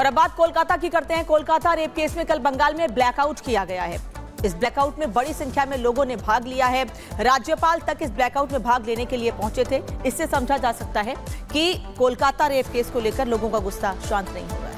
और अब बात कोलकाता की करते हैं। कोलकाता रेप केस में कल बंगाल में ब्लैकआउट किया गया है। इस ब्लैकआउट में बड़ी संख्या में लोगों ने भाग लिया है। राज्यपाल तक इस ब्लैकआउट में भाग लेने के लिए पहुंचे थे। इससे समझा जा सकता है कि कोलकाता रेप केस को लेकर लोगों का गुस्सा शांत नहीं हो रहा है।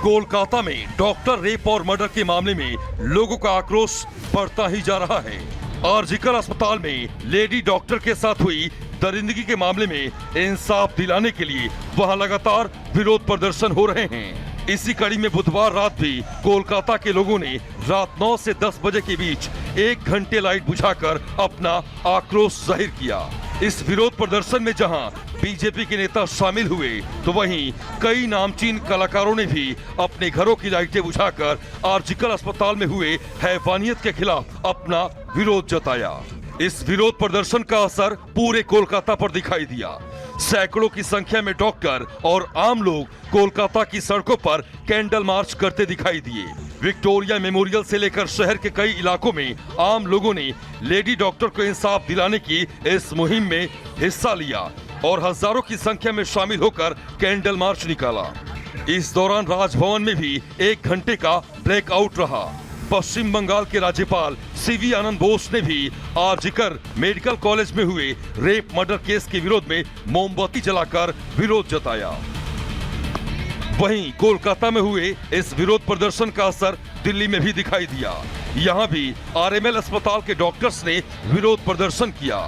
कोलकाता में डॉक्टर रेप और मर्डर के मामले में लोगों का आक्रोश बढ़ता ही जा रहा है। आरजीकर अस्पताल में लेडी डॉक्टर के साथ हुई दरिंदगी के मामले में इंसाफ दिलाने के लिए वहां लगातार विरोध प्रदर्शन हो रहे हैं। इसी कड़ी में बुधवार रात भी कोलकाता के लोगों ने रात 9 से 10 बजे के बीच 1 घंटे लाइट बुझाकर अपना आक्रोश जाहिर किया। इस विरोध प्रदर्शन में जहां बीजेपी के नेता शामिल हुए, तो वहीं कई नामचीन कलाकारों ने भी अपने घरों की लाइटें बुझाकर आरजीकर अस्पताल में हुए हैवानियत के खिलाफ अपना विरोध जताया। इस विरोध प्रदर्शन का असर पूरे कोलकाता पर दिखाई दिया। सैकड़ों की संख्या में डॉक्टर और आम लोग कोलकाता की सड़कों पर कैंडल मार्च करते दिखाई दिए। विक्टोरिया मेमोरियल से लेकर शहर के कई इलाकों में आम लोगों ने लेडी डॉक्टर को इंसाफ दिलाने की इस मुहिम में हिस्सा लिया और हजारों की संख्या में शामिल होकर कैंडल मार्च निकाला। इस दौरान राजभवन में भी 1 घंटे का ब्लैकआउट रहा। पश्चिम बंगाल के राज्यपाल सीवी आनंद बोस ने भी आरजीकर मेडिकल कॉलेज में हुए रेप मर्डर केस के विरोध में मोमबत्ती जलाकर विरोध जताया। वहीं कोलकाता में हुए इस विरोध प्रदर्शन का असर दिल्ली में भी दिखाई दिया। यहां भी आरएमएल अस्पताल के डॉक्टर्स ने विरोध प्रदर्शन किया।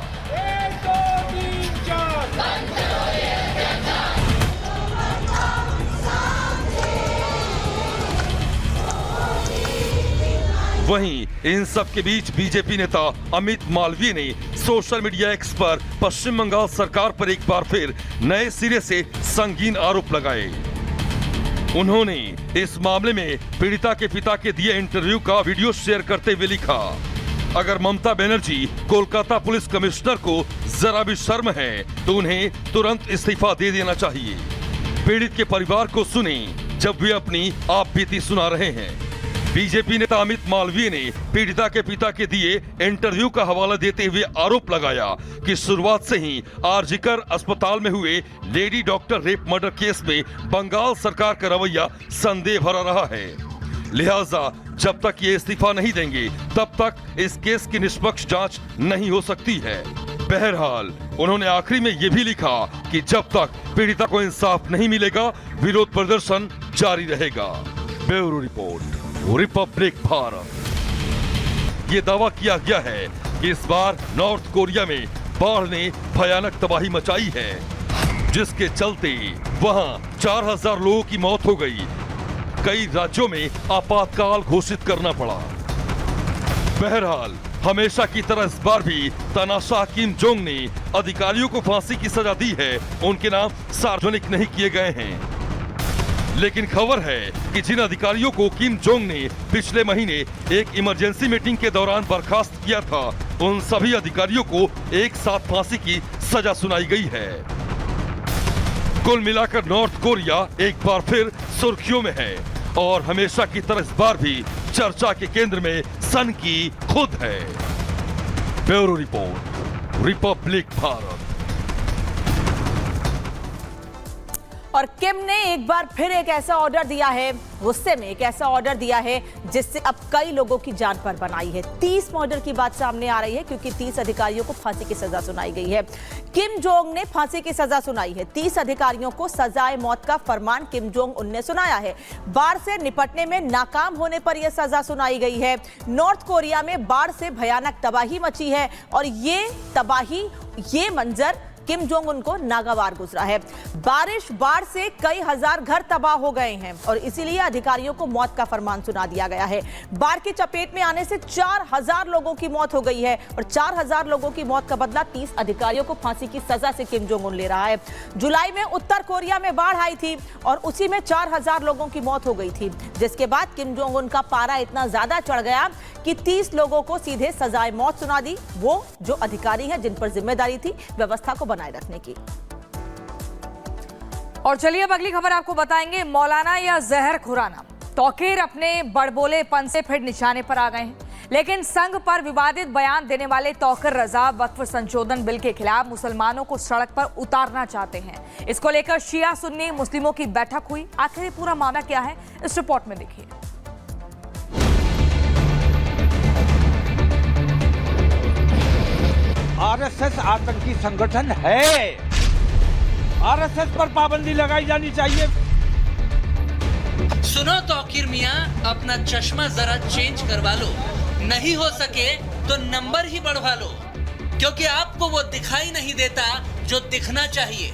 वहीं इन सब के बीच बीजेपी नेता अमित मालवीय ने सोशल मीडिया एक्स पर पश्चिम बंगाल सरकार पर एक बार फिर नए सिरे से संगीन आरोप लगाए। उन्होंने इस मामले में पीड़िता के पिता के दिए इंटरव्यू का वीडियो शेयर करते हुए लिखा, अगर ममता बनर्जी कोलकाता पुलिस कमिश्नर को जरा भी शर्म है तो उन्हें तुरंत इस्तीफा दे देना चाहिए। पीड़ित के परिवार को सुने जब वे अपनी आप बीती सुना रहे हैं। बीजेपी नेता अमित मालवीय ने पीड़िता के पिता के दिए इंटरव्यू का हवाला देते हुए आरोप लगाया कि शुरुआत से ही आरजीकर अस्पताल में हुए lady doctor rape murder case में बंगाल सरकार का रवैया संदेह भरा रहा है। लिहाजा जब तक ये इस्तीफा नहीं देंगे तब तक इस केस की निष्पक्ष जांच नहीं हो सकती है। बहरहाल उन्होंने आखिरी में ये भी लिखा कि जब तक पीड़िता को इंसाफ नहीं मिलेगा विरोध प्रदर्शन जारी रहेगा। Bureau report, Republic Bharat. ये दावा किया गया है कि इस बार नॉर्थ कोरिया में बाढ़ ने भयानक तबाही मचाई है, जिसके चलते वहां 4000 लोगों की मौत हो गई। कई राज्यों में आपातकाल घोषित करना पड़ा। बहरहाल हमेशा की तरह इस बार भी तानाशाह किम जोंग ने अधिकारियों को फांसी की सजा दी है। उनके नाम सार्वजनिक नहीं किए गए हैं, लेकिन खबर है कि जिन अधिकारियों को किम जोंग ने पिछले महीने एक इमरजेंसी मीटिंग के दौरान बर्खास्त किया था, उन सभी अधिकारियों को एक साथ फांसी की सजा सुनाई गई है। कुल मिलाकर नॉर्थ कोरिया एक बार फिर सुर्खियों में है और हमेशा की तरह इस बार भी चर्चा के केंद्र में सन की खुद है। Bureau report, Republic Bharat. और किम ने एक बार फिर एक ऐसा ऑर्डर दिया है, गुस्से में एक ऐसा ऑर्डर दिया है जिससे अब कई लोगों की जान पर बनाई है। 30 मर्डर की बात सामने आ रही है क्योंकि 30 अधिकारियों को फांसी की सजा सुनाई गई है। किम जोंग ने फांसी की सजा सुनाई है। 30 अधिकारियों को सजाए मौत का फरमान किम जोंग उन ने सुनाया है। बाढ़ से निपटने में नाकाम होने पर यह सजा सुनाई गई है। नॉर्थ कोरिया में बाढ़ से भयानक तबाही मची है और ये तबाही, ये मंजर किम जोंग उनको नागवार गुजरा है। बारिश, बाढ़ से कई हजार घर तबाह हो गए हैं और इसीलिए अधिकारियों को मौत का फरमान सुना दिया गया है। बाढ़ की चपेट में आने से 4000 लोगों की मौत हो गई है और 4000 लोगों की मौत का बदला 30 अधिकारियों को फांसी की सजा से किम जोंग उन ले रहा है। जुलाई में उत्तर कोरिया में बाढ़ आई थी और उसी में 4000 लोगों की मौत हो गई थी, जिसके बाद किम जोंग उन का पारा इतना ज्यादा चढ़ गया कि 30 लोगों को सीधे सजाए मौत सुना दी, वो जो अधिकारी हैं जिन पर जिम्मेदारी थी व्यवस्था को बनाए रखने की। और चलिए अब अगली खबर आपको बताएंगे। मौलाना या जहर खुराना, तौकीर अपने बड़बोलेपन से फिर निशाने पर आ गए हैं। लेकिन संघ पर विवादित बयान देने वाले तौकीर रजा वक्फ संशोधन बिल के खिलाफ मुसलमानों को सड़क पर उतारना चाहते हैं। इसको लेकर शिया सुन्नी मुस्लिमों की बैठक हुई। आखिर पूरा मामला क्या है, इस रिपोर्ट में देखिए। आरएसएस आतंकी संगठन है। आरएसएस पर पाबंदी लगाई जानी चाहिए। सुनो तौकीर मियां, अपना चश्मा जरा चेंज करवा लो, नहीं हो सके तो नंबर ही बढ़वा लो, क्योंकि आपको वो दिखाई नहीं देता जो दिखना चाहिए।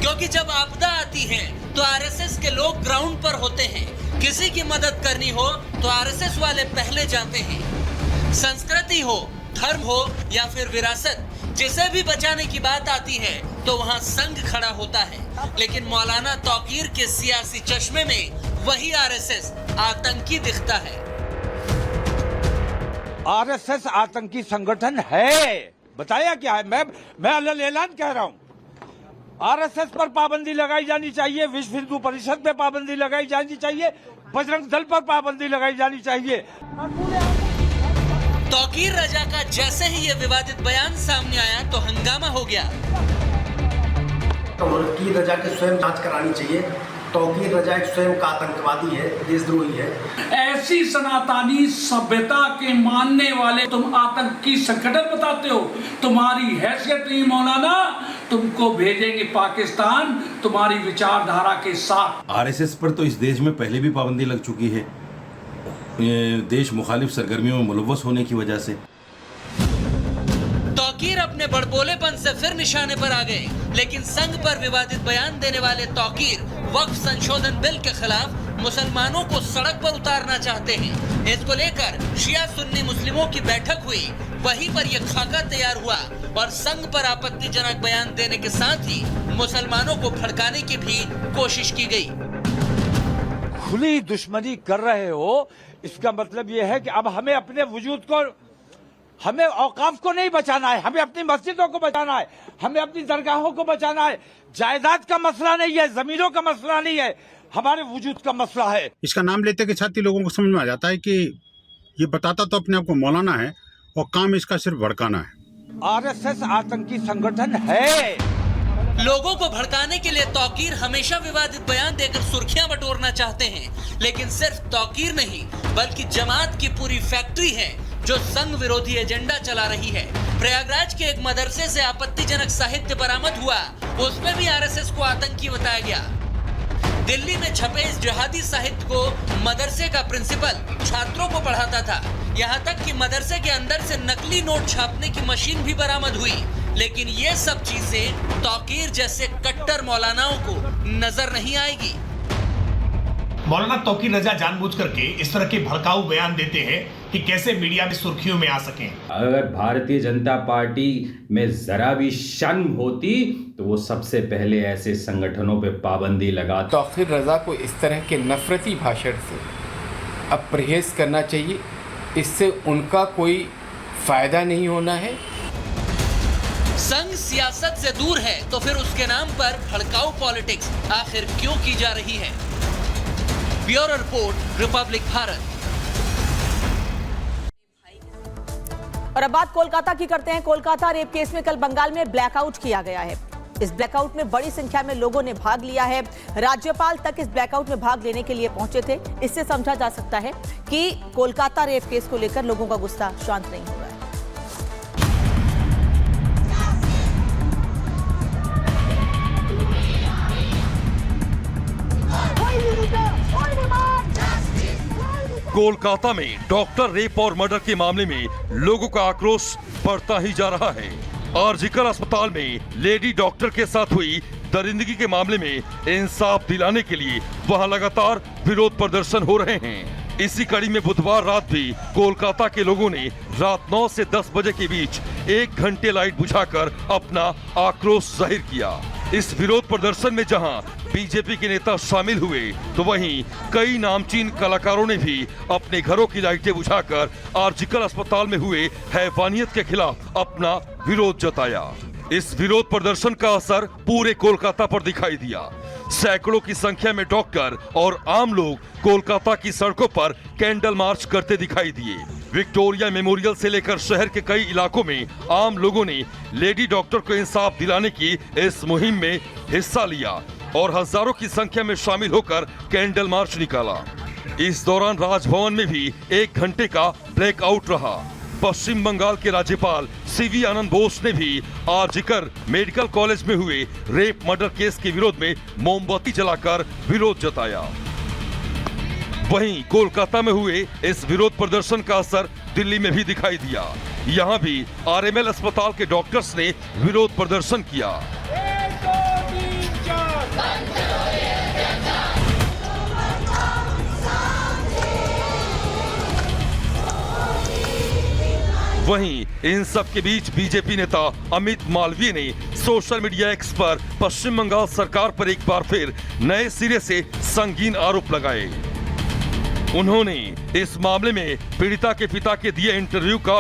क्योंकि जब आपदा आती है तो आरएसएस के लोग ग्राउंड पर होते हैं। किसी की मदद करनी हो तो आरएसएस वाले पहले जाते हैं। संस्कृति हो, धर्म हो या फिर विरासत, जिसे भी बचाने की बात आती है तो वहाँ संघ खड़ा होता है। लेकिन मौलाना तौकीर के सियासी चश्मे में वही आरएसएस आतंकी दिखता है। आरएसएस आतंकी संगठन है, बताया क्या है? मैं अल्ल ऐलान कह रहा हूँ। आरएसएस पर पाबंदी लगाई जानी चाहिए, विश्व हिंदू परिषद पे पाबंदी लगाई जानी चाहिए, बजरंग दल पर पाबंदी लगाई जानी चाहिए। तौकीर रजा का जैसे ही ये विवादित बयान सामने आया तो हंगामा हो गया। तौकीर रजा के स्वयं जांच करानी चाहिए। तौकीर रजा एक स्वयं का आतंकवादी है, देशद्रोही है। ऐसी सनातनी सभ्यता के मानने वाले तुम आतंकी संगठन बताते हो? तुम्हारी हैसियत नहीं मौलाना, तुमको भेजेंगे पाकिस्तान तुम्हारी विचारधारा के साथ। आरएसएस पर तो इस देश में पहले भी पाबंदी लग चुकी है, देश मुखालिफ सरगर्मियों में मुलव्वस होने की वजह से। तौकीर अपने बड़बोलेपन से फिर निशाने पर आ गए। लेकिन संघ पर विवादित बयान देने वाले तौकीर वक्फ संशोधन बिल के खिलाफ मुसलमानों को सड़क पर उतारना चाहते हैं। इसको लेकर शिया सुन्नी मुस्लिमों की बैठक हुई। वहीं पर यह खाका तैयार हुआ और संघ पर आपत्तिजनक बयान देने के साथ ही मुसलमानों को भड़काने की भी कोशिश की गई। खुली दुश्मनी कर रहे हो, इसका मतलब यह है कि अब हमें अपने वजूद को, हमें औकाफ को नहीं बचाना है, हमें अपनी मस्जिदों को बचाना है, हमें अपनी दरगाहों को बचाना है। जायदाद का मसला नहीं है, जमीनों का मसला नहीं है, हमारे वजूद का मसला है। इसका नाम लेते के साथ ही लोगों को समझ में आ जाता है कि ये बताता तो अपने आप को मौलाना है और काम इसका सिर्फ भड़काना है। आरएसएस आतंकी संगठन है। लोगों को भड़काने के लिए तौकीर हमेशा विवादित बयान देकर सुर्खियां बटोरना चाहते हैं। लेकिन सिर्फ तौकीर नहीं बल्कि जमात की पूरी फैक्ट्री है जो संघ विरोधी एजेंडा चला रही है। प्रयागराज के एक मदरसे से आपत्तिजनक साहित्य बरामद हुआ, उसमें भी आरएसएस को आतंकी बताया गया। दिल्ली में छपे इस जिहादी साहित्य को मदरसे का प्रिंसिपल छात्रों को पढ़ाता था। यहाँ तक कि मदरसे के अंदर से नकली नोट छापने की मशीन भी बरामद हुई। लेकिन ये सब चीजें तौकीर जैसे कट्टर मौलानाओं को नजर नहीं आएगी। मौलाना तौकीर रजा जानबूझ करके इस तरह के भड़काऊ बयान देते हैं कि कैसे मीडिया में सुर्खियों में आ सकें। अगर भारतीय जनता पार्टी में जरा भी शर्म होती तो वो सबसे पहले ऐसे संगठनों पे पाबंदी लगाती। तौकीर रजा को इस तरह के नफरती भाषण से अब परहेज करना चाहिए, इससे उनका कोई फायदा नहीं होना है। संघ सियासत से दूर है तो फिर उसके नाम पर भड़काऊ पॉलिटिक्स आखिर क्यों की जा रही है? Bureau report, Republic Bharat. और अब बात कोलकाता की करते हैं। कोलकाता रेप केस में कल बंगाल में ब्लैकआउट किया गया है। इस ब्लैकआउट में बड़ी संख्या में लोगों ने भाग लिया है। राज्यपाल तक इस ब्लैकआउट में भाग लेने के लिए पहुंचे थे। इससे समझा जा सकता है कि कोलकाता रेप केस को लेकर लोगों का गुस्सा शांत नहीं हुआ है। कोलकाता में डॉक्टर रेप और मर्डर के मामले में लोगों का आक्रोश बढ़ता ही जा रहा है। आरजीकर अस्पताल में लेडी डॉक्टर के साथ हुई दरिंदगी के मामले में इंसाफ दिलाने के लिए वहां लगातार विरोध प्रदर्शन हो रहे हैं। इसी कड़ी में बुधवार रात भी कोलकाता के लोगों ने रात 9 से 10 बजे के बीच 1 घंटे लाइट बुझाकर अपना आक्रोश जाहिर किया। इस विरोध प्रदर्शन में जहां बीजेपी के नेता शामिल हुए तो वहीं कई नामचीन कलाकारों ने भी अपने घरों की लाइटें बुझाकर आरजीकर अस्पताल में हुए हैवानियत के खिलाफ अपना विरोध जताया। इस विरोध प्रदर्शन का असर पूरे कोलकाता पर दिखाई दिया। सैकड़ों की संख्या में डॉक्टर और आम लोग कोलकाता की सड़कों पर कैंडल मार्च करते दिखाई दिए। विक्टोरिया मेमोरियल से लेकर शहर के कई इलाकों में आम लोगों ने लेडी डॉक्टर को इंसाफ दिलाने की इस मुहिम में हिस्सा लिया और हजारों की संख्या में शामिल होकर कैंडल मार्च निकाला। इस दौरान राजभवन में भी 1 घंटे का ब्लैकआउट रहा। पश्चिम बंगाल के राज्यपाल सीवी आनंद बोस ने भी आरजीकर मेडिकल कॉलेज में हुए रेप मर्डर केस के विरोध में मोमबत्ती जलाकर विरोध जताया। वहीं कोलकाता में हुए इस विरोध प्रदर्शन का असर दिल्ली में भी दिखाई दिया। यहां भी आरएमएल अस्पताल के डॉक्टर्स ने विरोध प्रदर्शन किया। वहीं इन सब के बीच बीजेपी नेता अमित मालवीय ने सोशल मीडिया एक्स पर पश्चिम बंगाल सरकार पर एक बार फिर नए सिरे से संगीन आरोप लगाए। उन्होंने इस मामले में पीड़िता के पिता के दिए इंटरव्यू का